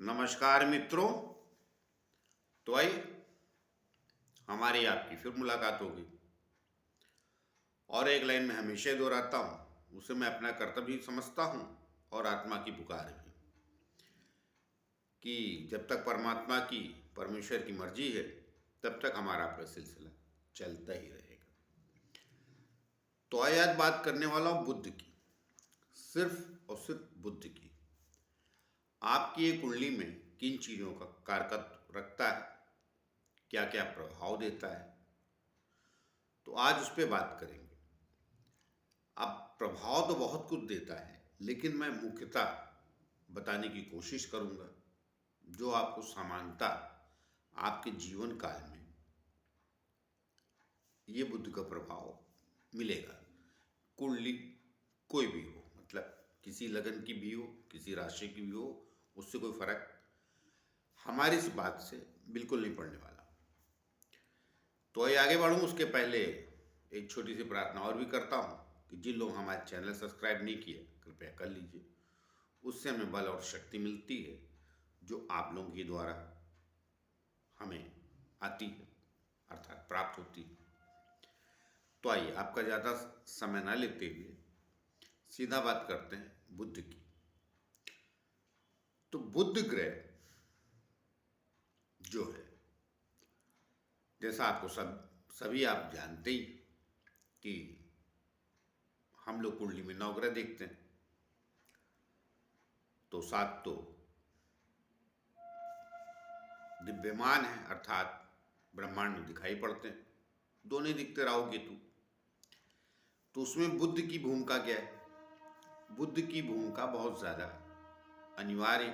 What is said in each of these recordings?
नमस्कार मित्रों। तो आइए हमारी आपकी फिर मुलाकात होगी और एक लाइन में हमेशा ही दोहराता हूँ, उसे मैं अपना कर्तव्य भी समझता हूँ और आत्मा की पुकार भी, कि जब तक परमात्मा की परमेश्वर की मर्जी है तब तक हमारा सिलसिला चलता ही रहेगा। तो आइए आज बात करने वाला हूँ बुद्ध की, सिर्फ और सिर्फ बुद्ध की। आपकी एक कुंडली में किन चीज़ों का कारकत्व रखता है, क्या क्या प्रभाव देता है, तो आज उस पर बात करेंगे। अब प्रभाव तो बहुत कुछ देता है, लेकिन मैं मुख्यतः बताने की कोशिश करूंगा जो आपको समानता आपके जीवन काल में ये बुद्ध का प्रभाव मिलेगा। कुंडली कोई भी हो, मतलब किसी लगन की भी हो, किसी राशि की भी हो, उससे कोई फर्क हमारी इस बात से बिल्कुल नहीं पड़ने वाला। तो आइए आगे बढ़ूँ उसके पहले एक छोटी सी प्रार्थना और भी करता हूँ कि जिन लोग हमारे चैनल सब्सक्राइब नहीं किए कृपया कर लीजिए। उससे हमें बल और शक्ति मिलती है जो आप लोगों के द्वारा हमें आती है, अर्थात प्राप्त होती है। तो आइए आपका ज़्यादा समय ना लेते हुए सीधा बात करते हैं बुद्ध की। तो बुद्ध ग्रह जो है, जैसा आपको सभी आप जानते ही कि हम लोग कुंडली में नवग्रह देखते हैं, तो सात तो दिव्यमान है, अर्थात ब्रह्मांड में दिखाई पड़ते हैं, दोनों ही दिखते राहु केतु। तो उसमें बुद्ध की भूमिका क्या है? बुद्ध की भूमिका बहुत ज़्यादा अनिवार्य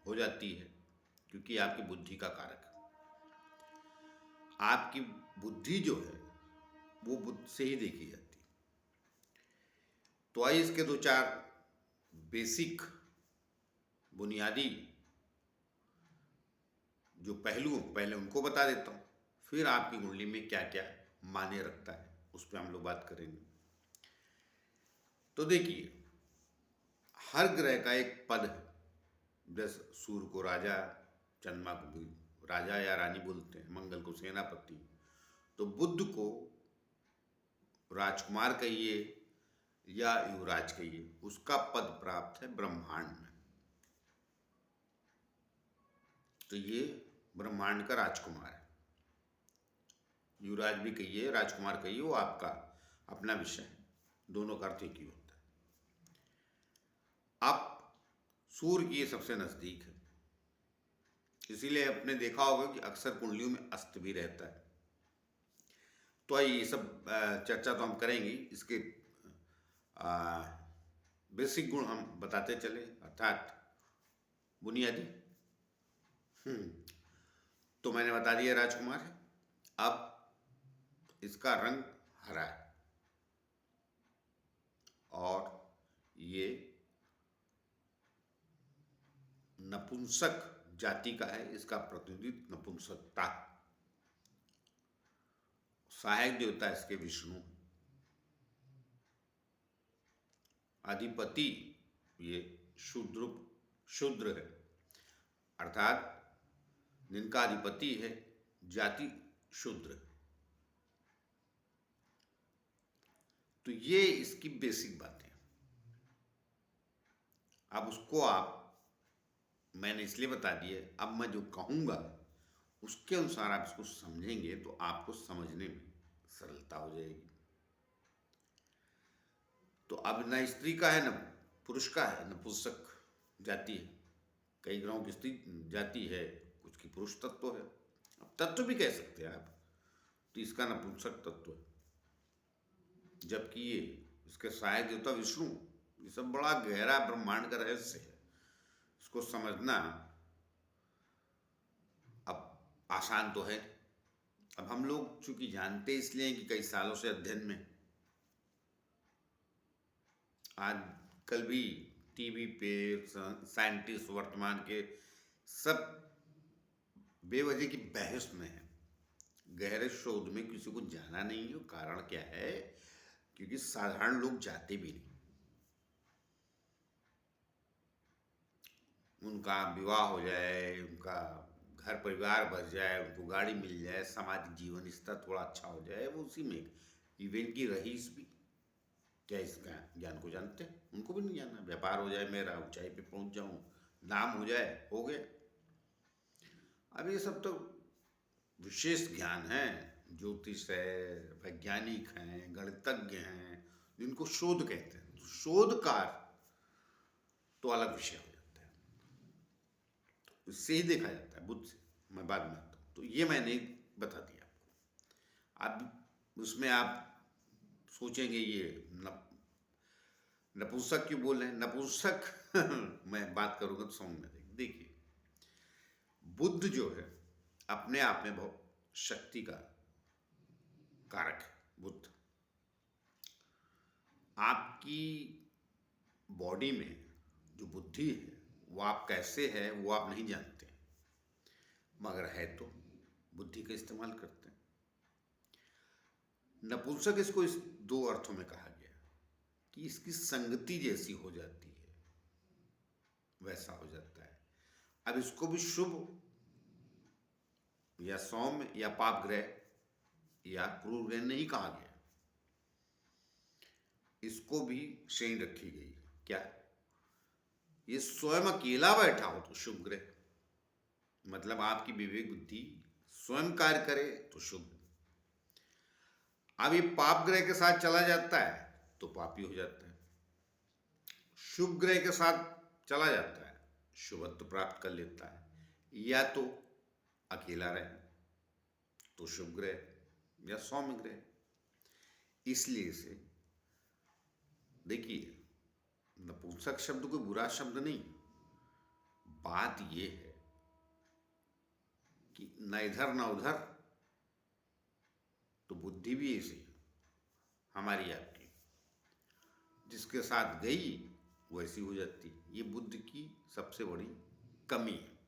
हो जाती है, क्योंकि आपकी बुद्धि का कारक है। आपकी बुद्धि जो है वो बुद्ध से ही देखी जाती है। तो आइए इसके दो चार बेसिक बुनियादी जो पहलू पहले उनको बता देता हूँ, फिर आपकी कुंडली में क्या क्या मायने रखता है उस पर हम लोग बात करेंगे। तो देखिए, हर ग्रह का एक पद है। जैसे सूर्य को राजा, चंद्रमा को भी राजा या रानी बोलते हैं, मंगल को सेनापति, तो बुद्ध को राजकुमार कहिए या युवराज कहिए, उसका पद प्राप्त है ब्रह्मांड में। तो ये ब्रह्मांड का राजकुमार है। युवराज भी कहिए, राजकुमार कहिए, वो आपका अपना विषय है, दोनों का अर्थ एक ही होता है। आप सूर्य की ये सबसे नजदीक है, इसीलिए आपने देखा होगा कि अक्सर कुंडलियों में अस्त भी रहता है। तो आइए ये सब चर्चा तो हम करेंगे, इसके बेसिक गुण हम बताते चले, अर्थात बुनियादी। तो मैंने बता दिया राजकुमार है। अब इसका रंग हरा है और ये नपुंसक जाति का है, इसका प्रतिनिधित्व नपुंसकता। सहायक देवता इसके विष्णु, अधिपति ये शूद्र है, अर्थात जिनका अधिपति है जाति शूद्र। तो ये इसकी बेसिक बातें। अब उसको मैंने इसलिए बता दिए, अब मैं जो कहूँगा उसके अनुसार आप इसको समझेंगे तो आपको समझने में सरलता हो जाएगी। तो अब न स्त्री का है न पुरुष का है, नपुंसक जाति है। कई ग्रहों की स्त्री जाति है, कुछ की पुरुष तत्व है, अब तत्व भी कह सकते हैं आप। तो इसका नपुंसक तत्व है, जबकि ये इसके सहायक देवता विष्णु। ये सब बड़ा गहरा ब्रह्मांड का रहस्य है, इसको समझना अब आसान तो है। अब हम लोग चूंकि जानते इसलिए कि कई सालों से अध्ययन में, आज कल भी टीवी पे साइंटिस्ट वर्तमान के सब बेवजह की बहस में है, गहरे शोध में किसी को जाना नहीं है। कारण क्या है? क्योंकि साधारण लोग जाते भी नहीं। उनका विवाह हो जाए, उनका घर परिवार बस जाए, उनको गाड़ी मिल जाए, सामाजिक जीवन स्तर थोड़ा अच्छा हो जाए, वो उसी में। इवन की रईस भी क्या इसका ज्ञान को जानते हैं? उनको भी नहीं जानना। व्यापार हो जाए मेरा, ऊंचाई पे पहुंच जाऊं, नाम हो जाए, हो गया। अब ये सब तो विशेष ज्ञान है। ज्योतिष है, वैज्ञानिक हैं, गणितज्ञ हैं, जिनको शोध कहते हैं। तो शोधकार तो अलग विषय हो जाता है, इससे ही देखा जाता है, बुद्ध से। मैं बाद में आता हूँ, तो ये मैंने बता दिया आपको। अब उसमें आप सोचेंगे ये नपुंसक क्यों बोल रहे हैं? नपुंसक मैं बात करूंगा तो समझ में आएगी। देखिए, बुद्ध जो है अपने आप में बहुत शक्ति का कारक है। बुद्ध आपकी बॉडी में जो बुद्धि है, वो आप कैसे है वो आप नहीं जानते, मगर है तो बुद्धि का इस्तेमाल करते हैं। नपुंसक इसको इस दो अर्थों में कहा गया कि इसकी संगति जैसी हो जाती है, वैसा हो जाता है। अब इसको भी शुभ या सौम्य या पाप ग्रह या क्रूर ग्रह नहीं कहा गया, इसको भी श्रेणी रखी गई। क्या? ये स्वयं अकेला बैठा हो तो शुभ ग्रह, मतलब आपकी विवेक बुद्धि स्वयं कार्य करे तो शुभ। अब ये पाप ग्रह के साथ चला जाता है तो पापी हो जाता है। शुभ ग्रह के साथ चला जाता है, शुभत्व प्राप्त कर लेता है। या तो अकेला रहे तो शुभ ग्रह या सौम्य ग्रह। इसलिए इसे देखिए, नपुंसक शब्द कोई बुरा शब्द नहीं। बात यह है कि न इधर न उधर, तो बुद्धि भी ऐसी है हमारी आपकी, जिसके साथ गई वैसी हो जाती। ये बुद्ध की सबसे बड़ी कमी है।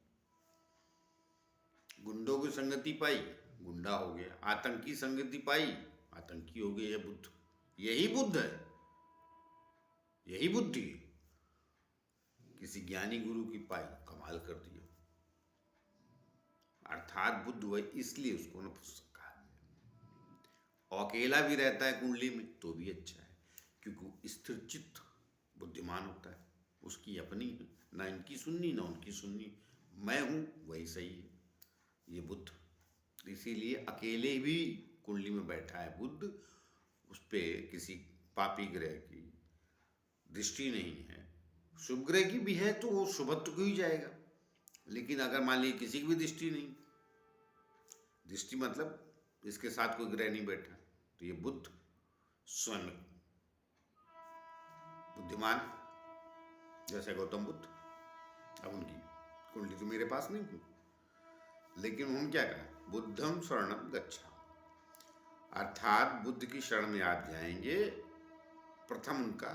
गुंडों की संगति पाई, गुंडा हो गया। आतंकी संगति पाई, आतंकी हो गया। बुद्ध, यही बुद्ध है, यही बुद्धि है। किसी ज्ञानी गुरु की पाई, कमाल कर दिया। अर्थात बुद्ध वही, इसलिए उसको नपुंसक कहा गया। अकेला भी रहता है कुंडली में तो भी अच्छा है, क्योंकि स्थिर चित्त बुद्धिमान होता है। उसकी अपनी है, ना इनकी सुननी ना उनकी सुननी, मैं हूं वही सही है। ये बुद्ध इसीलिए अकेले भी कुंडली में बैठा है बुद्ध, उस पर किसी पापी ग्रह की दृष्टि नहीं है। शुभ ग्रह की भी है तो वो शुभत्व को ही जाएगा। लेकिन अगर मान लीजिए किसी की भी दृष्टि नहीं, दृष्टि मतलब इसके साथ कोई ग्रह नहीं बैठा, तो ये बुद्ध स्वयं बुद्धिमान, जैसे गौतम बुद्ध। अब उनकी कुंडली तो मेरे पास नहीं थी, लेकिन उन्होंने क्या कहा? बुद्धम शरणम गच्छा, अर्थात बुद्ध की शरण में आप जाएंगे। प्रथम उनका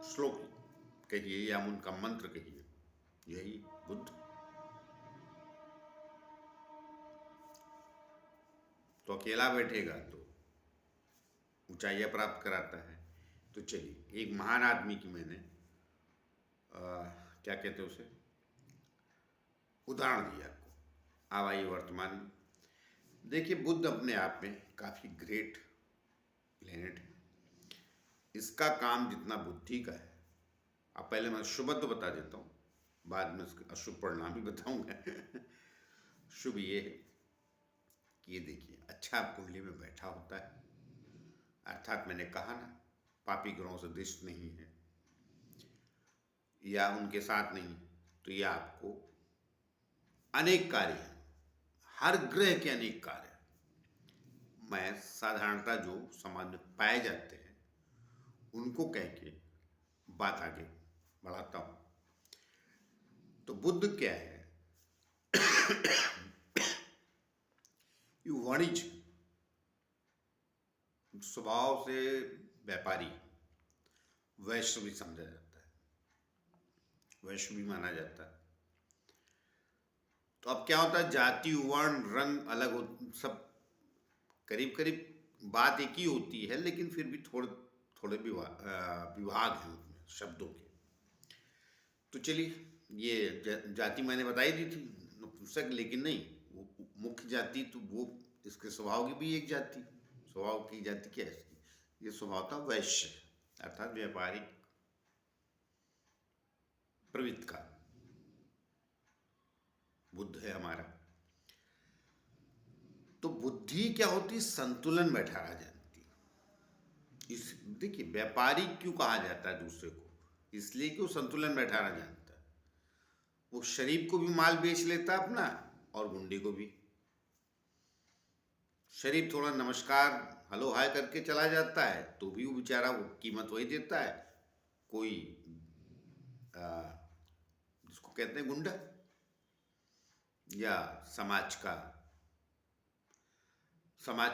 श्लोक कहिए या उनका मंत्र कहिए, यही बुद्ध। तो अकेला बैठेगा तो ऊंचाइयां प्राप्त कराता है। तो चलिए, एक महान आदमी की मैंने क्या कहते हैं उसे, उदाहरण दिया आपको। अब आइए वर्तमान में देखिए, बुद्ध अपने आप में काफी ग्रेट प्लेनेट है। इसका काम जितना बुद्धि का है, अब पहले मैं शुभत्व बता देता हूँ, बाद में इसके अशुभ परिणाम भी बताऊंगा। शुभ ये है कि ये देखिए, अच्छा कुंडली में बैठा होता है, अर्थात मैंने कहा ना, पापी ग्रहों से दृष्ट नहीं है या उनके साथ नहीं, तो ये आपको अनेक कार्य हैं, हर ग्रह के अनेक कार्य। मैं साधारणतः जो समाज में पाए जाते हैं उनको कह के बात आगे बढ़ाता हूं। तो बुद्ध क्या है? वाणिज्य स्वभाव से व्यापारी, वैश्य भी समझा जाता है, वैश्य भी माना जाता है। तो अब क्या होता है, जाति वर्ण रंग अलग हो, सब करीब करीब बात एक ही होती है, लेकिन फिर भी थोड़े थोड़े विभाग हैं उसमें शब्दों के। तो चलिए, ये जाति मैंने बताई दी थी नपुंसक, लेकिन नहीं, वो मुख्य जाति तो वो इसके स्वभाव की भी एक जाति, स्वभाव की जाति क्या है इसकी, ये स्वभाव था वैश्य, अर्थात व्यापारिक प्रवृत्ति का बुद्ध है हमारा। तो बुद्धि क्या होती, संतुलन बैठा रहा जानती। इस देखिए व्यापारी क्यों कहा जाता है दूसरे को, इसलिए कि वो संतुलन बैठा रहा जानता है। वो शरीफ को भी माल बेच लेता अपना और गुंडे को भी। शरीफ थोड़ा नमस्कार हेलो हाय करके चला जाता है तो भी वो बेचारा वो कीमत वही देता है। कोई जिसको कहते हैं गुंडा या समाज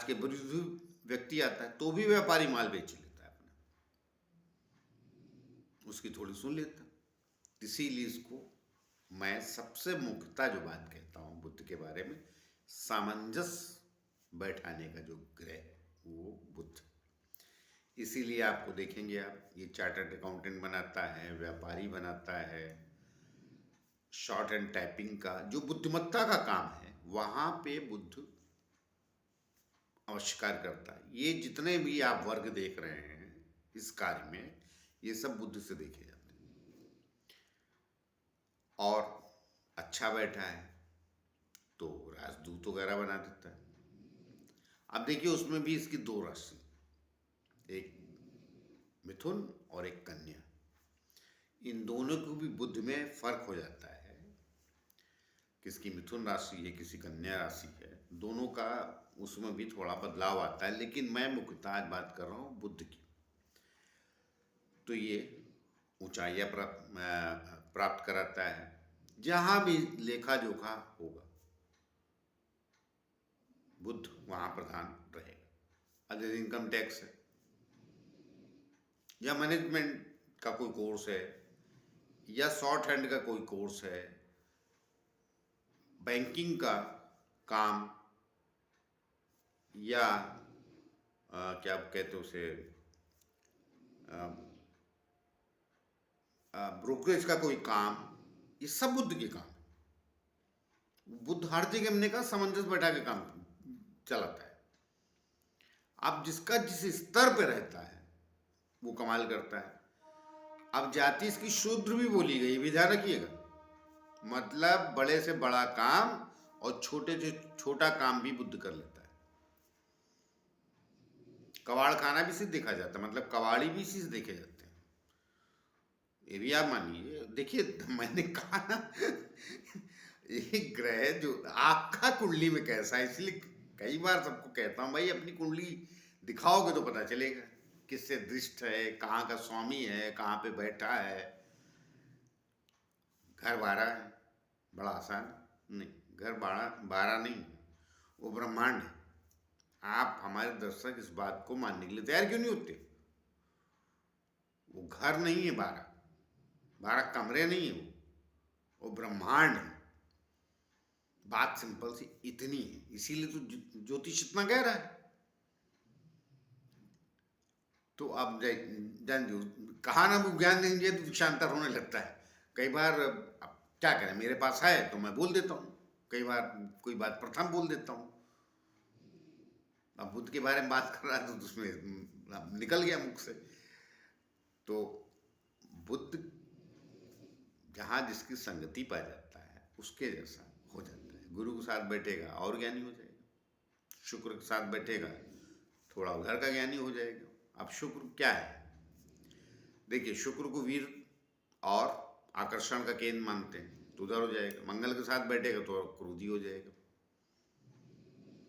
के विरुद्ध व्यक्ति आता है तो भी व्यापारी माल बेच लेता है अपना, उसकी थोड़ी सुन लेता। इसीलिए इसको मैं सबसे मुख्यतः जो बात कहता हूँ बुद्ध के बारे में, सामंजस्य बैठाने का जो ग्रह वो बुद्ध। इसीलिए आपको देखेंगे आप, ये चार्टर्ड अकाउंटेंट बनाता है, व्यापारी बनाता है, शॉर्ट एंड टाइपिंग का जो बुद्धिमत्ता का काम है वहां पे बुद्ध आविष्कार करता है। ये जितने भी आप वर्ग देख रहे हैं इस कार्य में, ये सब बुद्ध से देखे जाते हैं। और अच्छा बैठा है तो राजदूत वगैरह बना देता है। अब देखिए उसमें भी इसकी दो राशि, एक मिथुन और एक कन्या, इन दोनों को भी बुद्ध में फर्क हो जाता है। किसकी मिथुन राशि है, किसी कन्या राशि है, दोनों का उसमें भी थोड़ा बदलाव आता है। लेकिन मैं मुख्यतः आज बात कर रहा हूँ बुद्ध की। तो ये ऊंचाइयाँ प्राप्त कराता है, जहाँ भी लेखा जोखा होगा बुद्ध वहाँ प्रधान रहेगा। अगर इनकम टैक्स है या मैनेजमेंट का कोई कोर्स है या शॉर्ट हैंड का कोई कोर्स है, बैंकिंग का काम या क्या कहते हैं उसे, ब्रोकरेज का कोई काम, ये सब बुद्ध के काम है। बुद्ध हर जगह हमने कहा सामंजस्य बैठा के काम चलाता है। अब जिसका जिस स्तर पे रहता है वो कमाल करता है। अब जाति इसकी शूद्र भी बोली गई, भी ध्यान रखिएगा, मतलब बड़े से बड़ा काम और छोटे से छोटा काम भी बुद्ध कर लेता है। कबाड़ खाना भी सिर्फ देखा जाता है, मतलब कबाड़ी भी सिर्फ देखे जाते हैं, ये भी आप मानिए। देखिए मैंने कहा ना एक ग्रह जो आपका कुंडली में कैसा है, इसलिए कई बार सबको कहता हूँ भाई अपनी कुंडली दिखाओगे तो पता चलेगा किससे दृष्ट है, कहाँ का स्वामी है, कहाँ पे बैठा है। घर 12 है, बड़ा आसान नहीं, घर 12 नहीं है, वो ब्रह्मांड है। आप हमारे दर्शक इस बात को मानने के लिए तैयार क्यों नहीं होते? वो घर नहीं है 12 कमरे नहीं है, वो ब्रह्मांड है। बात सिंपल सी इतनी है, इसीलिए तो ज्योतिष इतना गहरा है। तो अब जान दो, कहा ना वो ज्ञान देंगे तो दीक्षांतर होने लगता है। कई बार अब क्या करें, मेरे पास है तो मैं बोल देता हूँ, कई बार कोई बात प्रथम बोल देता हूँ। अब बुद्ध के बारे में बात कर रहा है तो उसमें निकल गया मुख से। तो बुद्ध जहाँ जिसकी संगति पा जाता है उसके जैसा हो जाता है। गुरु के साथ बैठेगा और ज्ञानी हो जाएगा, शुक्र के साथ बैठेगा थोड़ा उधर का ज्ञानी हो जाएगा। अब शुक्र क्या है, देखिए शुक्र को वीर और आकर्षण का केंद्र मानते हैं तो उधर हो जाएगा। मंगल के साथ बैठेगा तो क्रोधी हो जाएगा,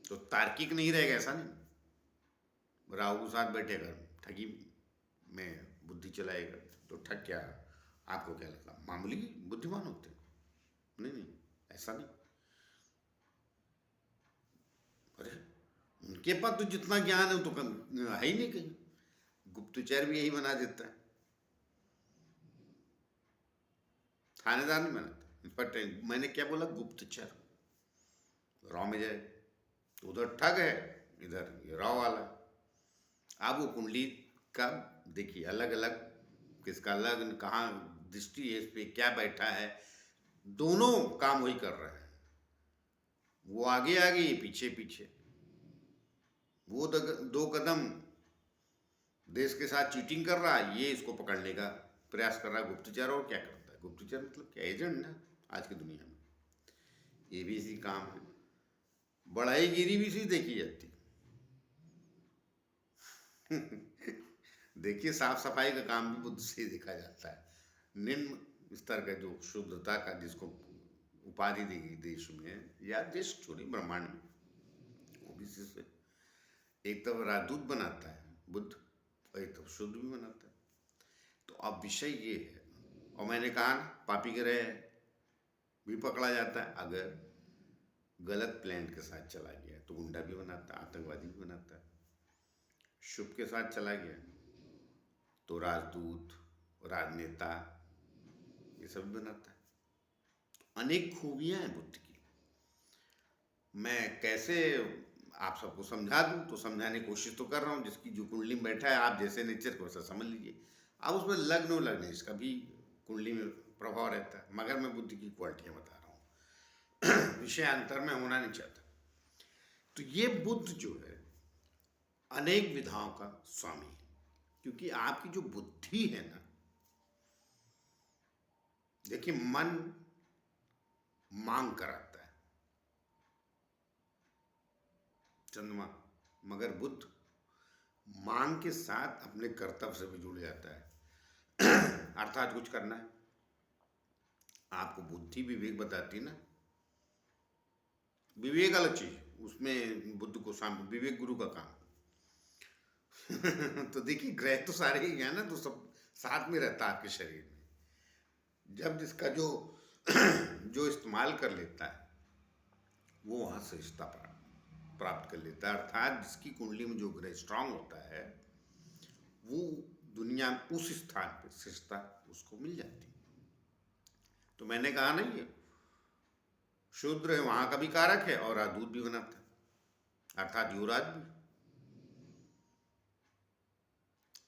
तो तार्किक नहीं रहेगा, ऐसा नहीं। राहु के साथ बैठेगा ठगी में बुद्धि चलाएगा तो ठग क्या, आपको क्या लगता है मामूली बुद्धिमान होते? नहीं, ऐसा नहीं। अरे उनके पास तो जितना ज्ञान है तो है ही नहीं कहीं। गुप्तचर भी यही बना देता है, थानेदार नहीं बनाता। इनफैक्ट मैंने क्या बोला, गुप्तचर। रॉ में जाए तो उधर ठग है, इधर ये रॉ वाला। आप वो कुंडली का देखिए अलग अलग, किसका अलग, कहाँ दृष्टि है, इस पे क्या बैठा है, दोनों काम वही कर रहे हैं। वो आगे आगे, ये पीछे पीछे। वो दो कदम देश के साथ चीटिंग कर रहा है, ये इसको पकड़ने का प्रयास कर रहा है गुप्तचर। और क्या करता है गुप्तचर? मतलब क्या, एजेंट ना आज की दुनिया में। ये भी इसी काम है। बढ़ाईगिरी भी इसी देखी जाती। देखिए, साफ सफाई का काम भी बुद्ध से ही देखा जाता है। निम्न स्तर का जो शुद्धता का जिसको उपाधि दी गई देश में, या देश छोड़ी ब्रह्मांड में, वो भी इसी से। एक तरफ राजदूत बनाता है बुद्ध, और एक तरफ शुद्ध भी बनाता है। तो अब विषय ये है, और मैंने कहा ना, पापी ग्रह भी पकड़ा जाता है। अगर गलत प्लान के साथ चला गया तो गुंडा भी बनाता है, आतंकवादी भी बनाता है। शुभ के साथ चला गया तो राजदूत, राजनेता, ये सब बनाता है। अनेक खूबियां हैं बुद्ध की। मैं कैसे आप सबको समझा दूं, तो समझाने की कोशिश तो कर रहा हूं। जिसकी जो कुंडली में बैठा है, आप जैसे नेचर को वैसा समझ लीजिए। आप उसमें लग्न हो लगने, इसका भी कुंडली में प्रभाव रहता है, मगर मैं बुद्ध की क्वालिटियां बता रहा हूँ। विषय अंतर में होना नहीं चाहता। तो ये बुद्ध जो है अनेक विधाओं का स्वामी है, क्योंकि आपकी जो बुद्धि है ना, देखिए, मन मांग कराता है, चंद्रमा, मगर बुद्ध मांग के साथ अपने कर्तव्य से भी जुड़ जाता है। अर्थात कुछ करना है, आपको बुद्धि विवेक बताती है ना। विवेक अलग चीज, उसमें बुद्ध को शामिल, विवेक गुरु का काम। तो देखिए, ग्रह तो सारे ही हैं ना, तो सब साथ में रहता है आपके शरीर में। जब जिसका जो जो इस्तेमाल कर लेता है, वो वहां से रिश्ता प्राप्त कर लेता है। अर्थात जिसकी कुंडली में जो ग्रह स्ट्रांग होता है, वो दुनिया में उस स्थान पे रिश्ता उसको मिल जाती है। तो मैंने कहा ना, ये शूद्र है, वहां का भी कारक है, और राजदूत भी बनाता है, अर्थात युवराज भी।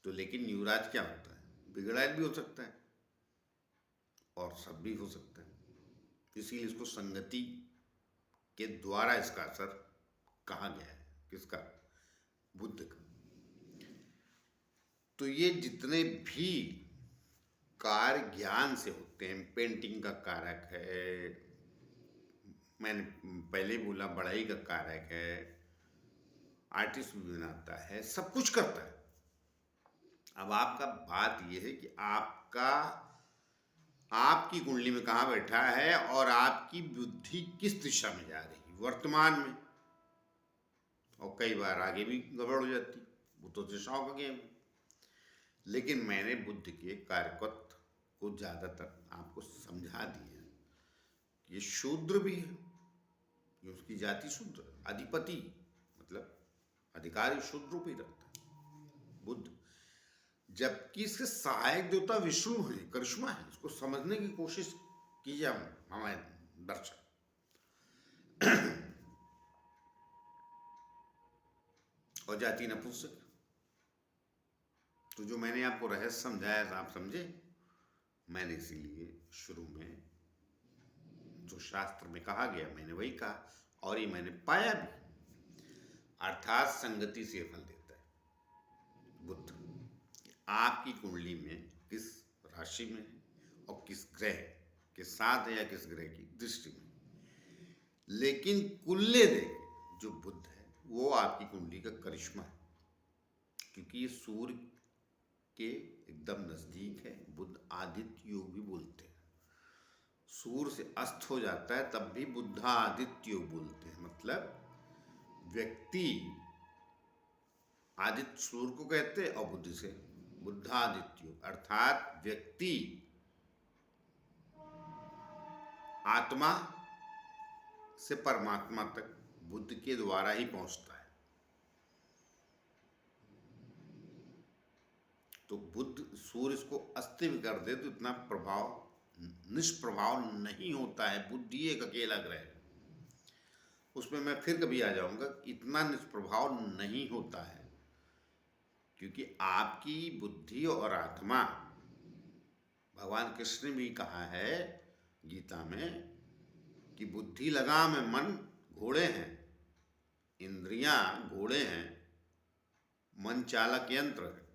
तो लेकिन युवराज क्या होता है? बिगड़ा भी हो सकता है और सब भी हो सकता है। इसीलिए इसको संगति के द्वारा इसका असर कहा गया है। किसका? बुद्ध का। तो ये जितने भी कार्य ज्ञान से होते हैं, पेंटिंग का कारक है, मैंने पहले बोला बढ़ाई का कारक है, आर्टिस्ट भी बनाता है, सब कुछ करता है। अब आपका बात यह है कि आपकी कुंडली में कहाँ बैठा है, और आपकी बुद्धि किस दिशा में जा रही है वर्तमान में। और कई बार आगे भी गड़बड़ हो जाती, वो तो दिशाओं का गेम है। लेकिन मैंने बुद्ध के कार्यकत्व को ज्यादातर आपको समझा दिया। ये शूद्र भी है, ये उसकी जाति शूद्र, अधिपति मतलब अधिकारी शूद्र रूप ही रहता है बुद्ध। जबकि इसके सहायक देवता विष्णु है, करिश्मा है। इसको समझने की कोशिश कीजिए हमारे दर्शक। और जाति नपुंसक। तो जो मैंने आपको रहस्य समझाया था, आप समझे? मैंने इसीलिए शुरू में जो शास्त्र में कहा गया, मैंने वही कहा, और ये मैंने पाया भी। अर्थात संगति से फल देता है बुद्ध। आपकी कुंडली में किस राशि में है, और किस ग्रह के साथ है, या किस ग्रह की दृष्टि में। लेकिन कुल्ले देख जो बुद्ध है, वो आपकी कुंडली का करिश्मा है, क्योंकि ये सूर्य के एकदम नजदीक है। बुद्ध आदित्य योग भी बोलते हैं। सूर्य से अस्त हो जाता है तब भी बुद्धा आदित्य योग बोलते हैं। मतलब व्यक्ति आदित्य सूर्य को कहते हैं, और बुद्ध से बुद्धादित्य योग, अर्थात व्यक्ति आत्मा से परमात्मा तक बुद्ध के द्वारा ही पहुंचता है। तो बुद्ध सूर्य इसको अस्त भी कर दे तो इतना प्रभाव निष्प्रभाव नहीं होता है। बुद्धि एक अकेला ग्रह है, उसमें मैं फिर कभी आ जाऊंगा। इतना निष्प्रभाव नहीं होता है, क्योंकि आपकी बुद्धि और आत्मा, भगवान कृष्ण ने भी कहा है गीता में कि बुद्धि लगाम है, मन घोड़े हैं, इंद्रियां घोड़े हैं, मन चालक यंत्र है।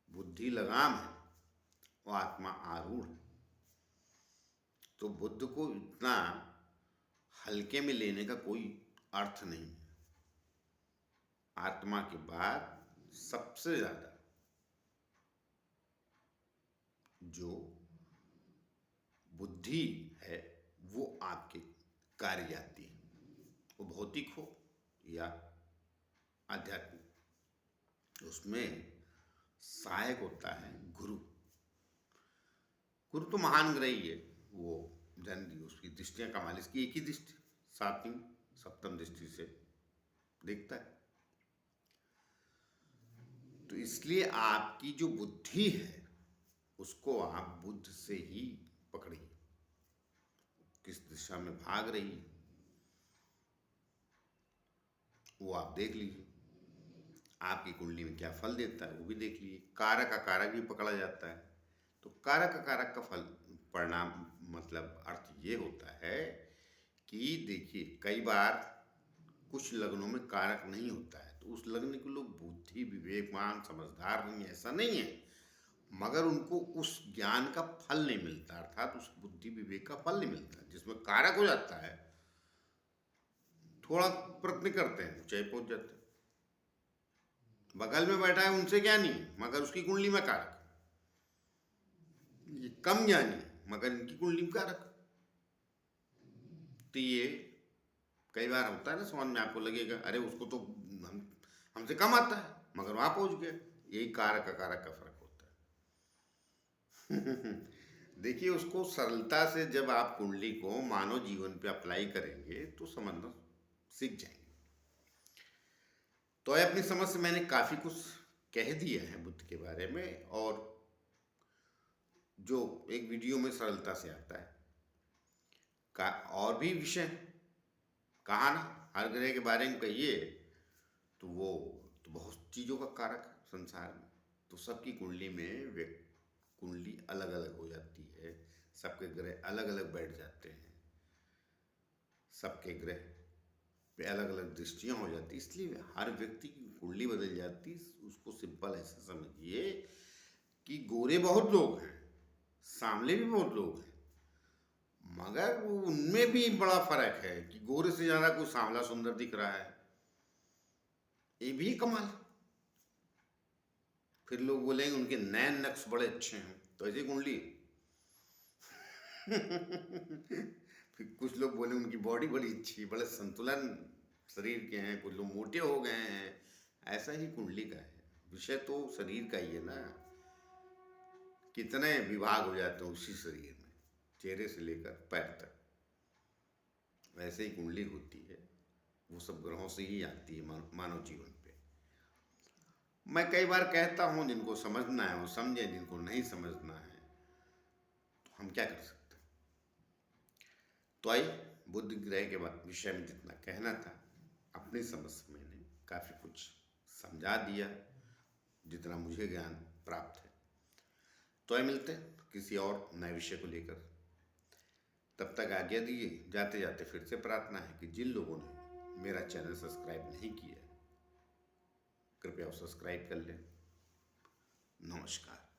बुद्धि लगाम है और आत्मा आरूढ़ है। तो बुद्ध को इतना हल्के में लेने का कोई अर्थ नहीं है। आत्मा के बाद सबसे ज्यादा जो बुद्धि है वो आपके कार्य आती है, वो भौतिक हो या आध्यात्मिक। उसमें सहायक होता है गुरु। गुरु तो महान ग्रही है, वो जनरली उसकी दृष्टियां कमाल, इसकी एक ही दृष्टि सातवीं सप्तम दृष्टि से देखता है। तो इसलिए आपकी जो बुद्धि है उसको आप बुद्ध से ही पकड़िए, किस दिशा में भाग रही है वो आप देख लीजिए। आपकी कुंडली में क्या फल देता है वो भी देख लीजिए। कारक अकारक भी पकड़ा जाता है। तो कारक अकारक का फल परिणाम मतलब अर्थ ये होता है कि देखिए कई बार कुछ लग्नों में कारक नहीं होता है, तो उस लग्न के लोग बुद्धि विवेकवान समझदार नहीं है ऐसा नहीं है, मगर उनको उस ज्ञान का फल नहीं मिलता, अर्थात उस बुद्धि विवेक का फल नहीं मिलता। जिसमें कारक हो जाता है थोड़ा प्रयत्न करते हैं ऊंचाई पहुंच जाते हैं। बगल में बैठा है उनसे क्या नहीं, मगर उसकी कुंडली में कारक। ये कम ज्ञानी मगर इनकी कुंडली में कारक। तो ये कई बार होता है ना, समझ में आपको लगेगा अरे उसको तो हमसे कम आता है मगर वहां पहुंच गया। यही कारक अकारक का फर्क होता है। देखिए उसको सरलता से जब आप कुंडली को मानव जीवन पे अप्लाई करेंगे तो समझना सीख जाएंगे। तो अपनी समझ से मैंने काफी कुछ कह दिया है बुद्ध के बारे में, और जो एक वीडियो में सरलता से आता है का और भी विषय कहा ना, हर ग्रह के बारे में कहिए तो वो तो बहुत चीज़ों का कारक है संसार में। तो सबकी कुंडली में कुंडली अलग अलग हो जाती है, सबके ग्रह अलग अलग बैठ जाते हैं, सबके ग्रह पे अलग अलग दृष्टियां हो जाती, इसलिए हर व्यक्ति की कुंडली बदल जाती। उसको सिंपल ऐसा समझिए कि गोरे बहुत लोग हैं, सांवले भी बहुत लोग हैं, मगर वो उनमें भी बड़ा फर्क है कि गोरे से ज्यादा कोई सांवला सुंदर दिख रहा है, ये भी कमाल। फिर लोग बोलेंगे उनके नैन नक्श बड़े अच्छे हैं, तो ऐसी कुंडली। फिर कुछ लोग बोले उनकी बॉडी बड़ी अच्छी, बड़े संतुलन शरीर के हैं, कुछ लोग मोटे हो गए हैं, ऐसा ही कुंडली का है। विषय तो शरीर का ही है ना, कितने विभाग हो जाते हैं उसी शरीर में, चेहरे से लेकर पैर तक। वैसे ही कुंडली होती है, वो सब ग्रहों से ही आती है मानव जीवन पे। मैं कई बार कहता हूँ जिनको समझना है वो समझे, जिनको नहीं समझना है तो हम क्या कर सकते हैं। तो आइए बुद्ध ग्रह के विषय में जितना कहना था अपनी समझ से मैंने काफी कुछ समझा दिया, जितना मुझे ज्ञान प्राप्त है। तो आइए मिलते हैं किसी और नए विषय को लेकर। तब तक आज्ञा दीजिए। जाते जाते फिर से प्रार्थना है कि जिन लोगों ने मेरा चैनल सब्सक्राइब नहीं किया कृपया सब्सक्राइब कर लें। नमस्कार।